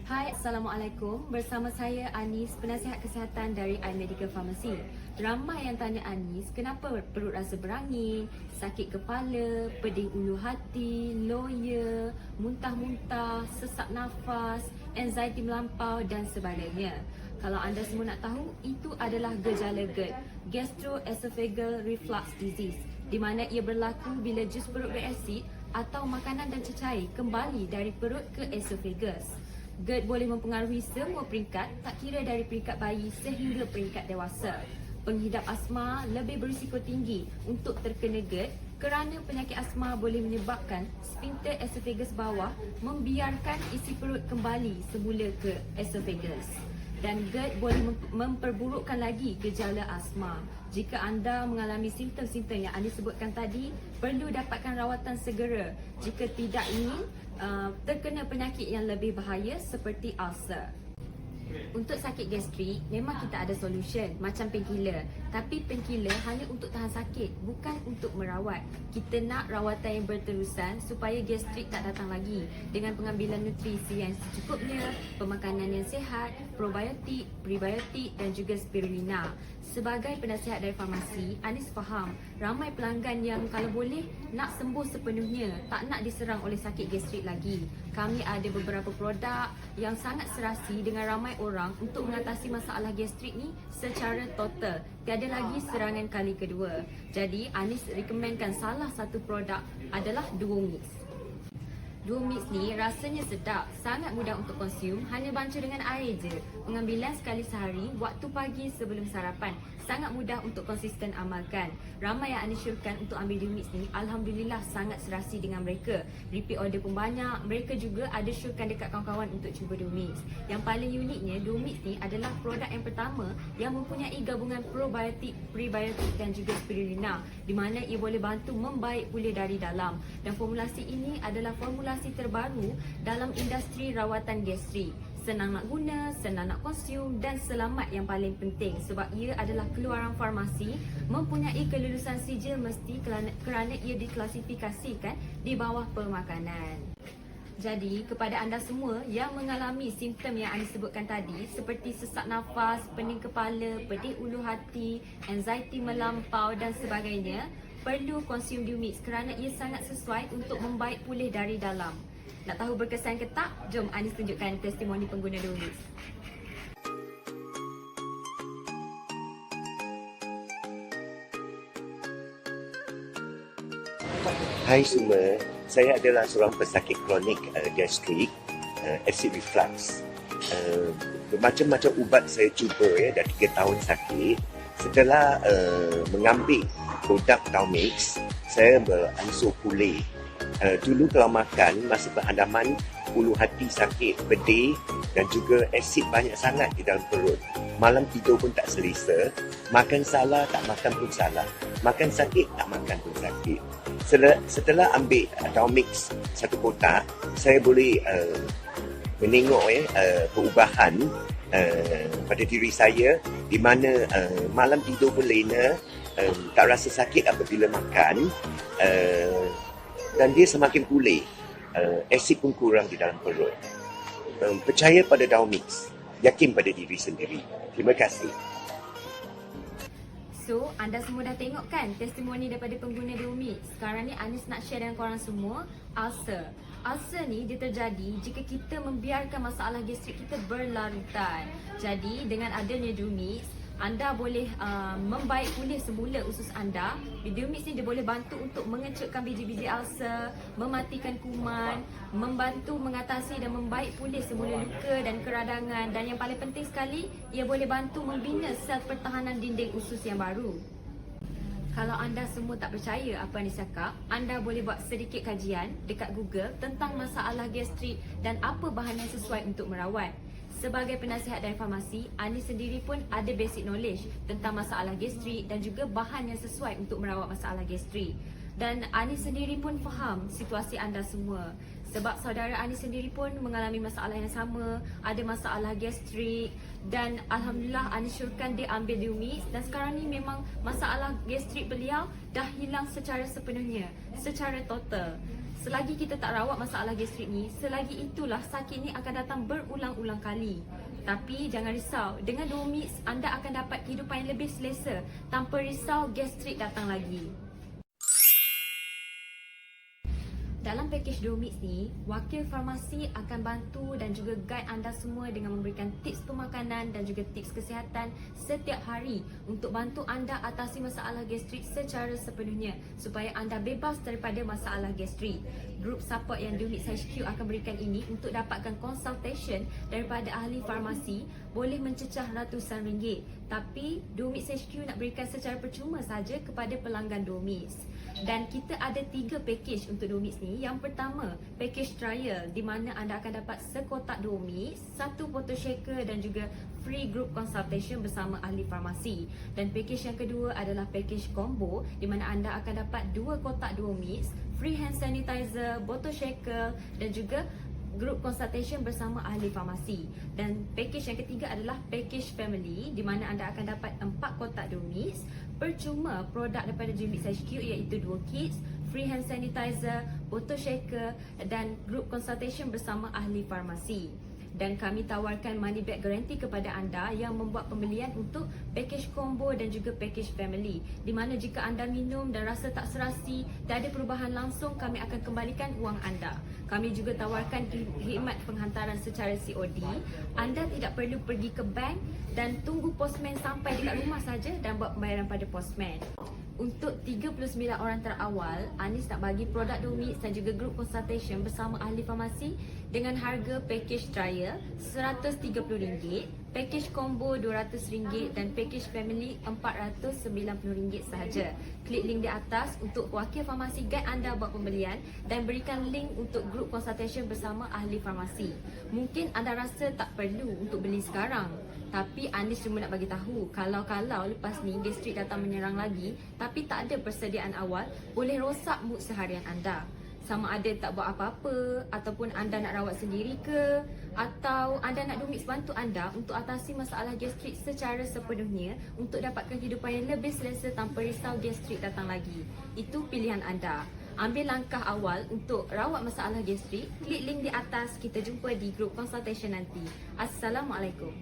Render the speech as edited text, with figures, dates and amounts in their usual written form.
Hai, Assalamualaikum. Bersama saya Anis, penasihat kesihatan dari iMedical Pharmacy. Ramai yang tanya Anis, kenapa perut rasa berangin, sakit kepala, pedih ulu hati, loya, muntah-muntah, sesak nafas, anxiety melampau dan sebagainya. Kalau anda semua nak tahu, itu adalah gejala GERD, Gastroesophageal Reflux Disease, di mana ia berlaku bila jus perut berasid atau makanan dan cecair kembali dari perut ke esophagus. GERD boleh mempengaruhi semua peringkat, tak kira dari peringkat bayi sehingga peringkat dewasa. Penghidap asma lebih berisiko tinggi untuk terkena GERD kerana penyakit asma boleh menyebabkan sphincter esophagus bawah membiarkan isi perut kembali semula ke esophagus. Dan GERD boleh memperburukkan lagi gejala asma. Jika anda mengalami simptom-simptom yang Anis sebutkan tadi, perlu dapatkan rawatan segera jika tidak ingin terkena penyakit yang lebih bahaya seperti ulcer. Untuk sakit gastrik, memang kita ada solution macam painkiller. Tapi painkiller hanya untuk tahan sakit, bukan untuk merawat. Kita nak rawatan yang berterusan supaya gastrik tak datang lagi, dengan pengambilan nutrisi yang secukupnya, pemakanan yang sihat, probiotik, prebiotik dan juga spirulina. Sebagai penasihat dari farmasi, Anis faham ramai pelanggan yang kalau boleh nak sembuh sepenuhnya, tak nak diserang oleh sakit gastrik lagi. Kami ada beberapa produk yang sangat serasi dengan ramai orang untuk mengatasi masalah gastrik ni secara total. Tiada lagi serangan kali kedua. Jadi Anis rekomenkan salah satu produk adalah Duomix. Duomix ni rasanya sedap, sangat mudah untuk konsum, hanya bancuh dengan air je. Pengambilan sekali sehari, waktu pagi sebelum sarapan. Sangat mudah untuk konsisten amalkan. Ramai yang Anis syorkan untuk ambil Duomix ni, Alhamdulillah sangat serasi dengan mereka. Repeat order pun banyak. Mereka juga ada syorkan dekat kawan-kawan untuk cuba Duomix. Yang paling uniknya, Duomix ni adalah produk yang pertama yang mempunyai gabungan probiotik, prebiotik dan juga spirulina, di mana ia boleh bantu membaik pulih dari dalam. Dan formulasi ini adalah formulasi terbaru dalam industri rawatan gastrik. Senang nak guna, senang nak konsum dan selamat yang paling penting sebab ia adalah keluaran farmasi, mempunyai kelulusan sijil mesti kerana ia diklasifikasikan di bawah pemakanan. Jadi kepada anda semua yang mengalami simptom yang Anis sebutkan tadi seperti sesak nafas, pening kepala, pedih ulu hati, anxiety melampau dan sebagainya, perlu konsum Duomix kerana ia sangat sesuai untuk membaik pulih dari dalam. Nak tahu berkesan ke tak? Jom Anis tunjukkan testimoni pengguna Duomix. Hai semua, saya adalah seorang pesakit kronik gastrik, acid reflux. Bermacam-macam ubat saya cuba dah 3 tahun sakit. Setelah mengambil produk Duomix, saya beransur pulih. Dulu kalau makan, masa berandaman, ulu hati sakit, pedih dan juga asid banyak sangat di dalam perut. Malam tidur pun tak selesa. Makan salah, tak makan pun salah. Makan sakit, tak makan pun sakit. Setelah ambil Duomix satu kotak, saya boleh menengok perubahan pada diri saya, di mana malam tidur pun lena, tak rasa sakit apabila makan, dan dia semakin pulih. Asid pun kurang di dalam perut. Percaya pada Duomix, yakin pada diri sendiri. Terima kasih. So, anda semua dah tengok kan testimoni daripada pengguna Duomix. Sekarang ni Anis nak share dengan korang semua ulcer. Ulcer ni dia terjadi jika kita membiarkan masalah gastrik kita berlarutan. Jadi, dengan adanya Duomix, anda boleh membaik pulih semula usus anda. Duomix ni dia boleh bantu untuk mengecutkan biji-biji ulcer, mematikan kuman, membantu mengatasi dan membaik pulih semula luka dan keradangan, dan yang paling penting sekali, ia boleh bantu membina sel pertahanan dinding usus yang baru. Kalau anda semua tak percaya apa yang dicakap, anda boleh buat sedikit kajian dekat Google tentang masalah gastrik dan apa bahan yang sesuai untuk merawat. Sebagai penasihat dari farmasi, Anis sendiri pun ada basic knowledge tentang masalah gastrik dan juga bahan yang sesuai untuk merawat masalah gastrik. Dan Anis sendiri pun faham situasi anda semua. Sebab saudara Anis sendiri pun mengalami masalah yang sama, ada masalah gastrik, dan Alhamdulillah Anis syorkan dia ambil Duomix, dan sekarang ni memang masalah gastrik beliau dah hilang secara sepenuhnya, secara total. Selagi kita tak rawat masalah gastrik ni, selagi itulah sakit ni akan datang berulang-ulang kali. Tapi jangan risau, dengan Domix anda akan dapat kehidupan yang lebih selesa tanpa risau gastrik datang lagi. Dalam pakej Domix ni, wakil farmasi akan bantu dan juga guide anda semua dengan memberikan tips pemakanan dan juga tips kesihatan setiap hari untuk bantu anda atasi masalah gastrik secara sepenuhnya supaya anda bebas daripada masalah gastrik. Grup support yang Domix HQ akan berikan ini untuk dapatkan consultation daripada ahli farmasi boleh mencecah ratusan ringgit. Tapi Domix HQ nak berikan secara percuma saja kepada pelanggan Domix. Dan kita ada 3 pakej untuk Domix ni. Yang pertama, pakej trial di mana anda akan dapat sekotak Domix, 1 botol shaker dan juga free group consultation bersama ahli farmasi. Dan pakej yang kedua adalah pakej combo di mana anda akan dapat 2 kotak Domix, free hand sanitizer, botol shaker dan juga group consultation bersama ahli farmasi. Dan pakej yang ketiga adalah pakej family di mana anda akan dapat 4 kotak Domix, percuma produk daripada Domix HQ iaitu 2 kits, free hand sanitizer, botol shaker dan group consultation bersama ahli farmasi. Dan kami tawarkan money back guarantee kepada anda yang membuat pembelian untuk pakej combo dan juga pakej family, di mana jika anda minum dan rasa tak serasi, tak ada perubahan langsung, kami akan kembalikan wang anda. Kami juga tawarkan khidmat penghantaran secara COD. Anda tidak perlu pergi ke bank dan tunggu postman sampai dekat rumah saja dan buat pembayaran pada postman. Untuk 39 orang terawal, Anis nak bagi produk Domix dan juga group consultation bersama ahli farmasi dengan harga pakej trial RM130, pakej combo RM200 dan pakej family RM490 sahaja. Klik link di atas untuk wakil farmasi guide anda buat pembelian dan berikan link untuk group consultation bersama ahli farmasi. Mungkin anda rasa tak perlu untuk beli sekarang, tapi Anis cuma nak bagi tahu kalau lepas ni gastrik datang menyerang lagi tapi tak ada persediaan awal, boleh rosak mood seharian anda. Sama ada tak buat apa-apa ataupun anda nak rawat sendiri ke, atau anda nak Domix bantu anda untuk atasi masalah gastrik secara sepenuhnya untuk dapatkan kehidupan yang lebih selesa tanpa risau gastrik datang lagi. Itu pilihan anda. Ambil langkah awal untuk rawat masalah gastrik, klik link di atas. Kita jumpa di grup consultation nanti. Assalamualaikum.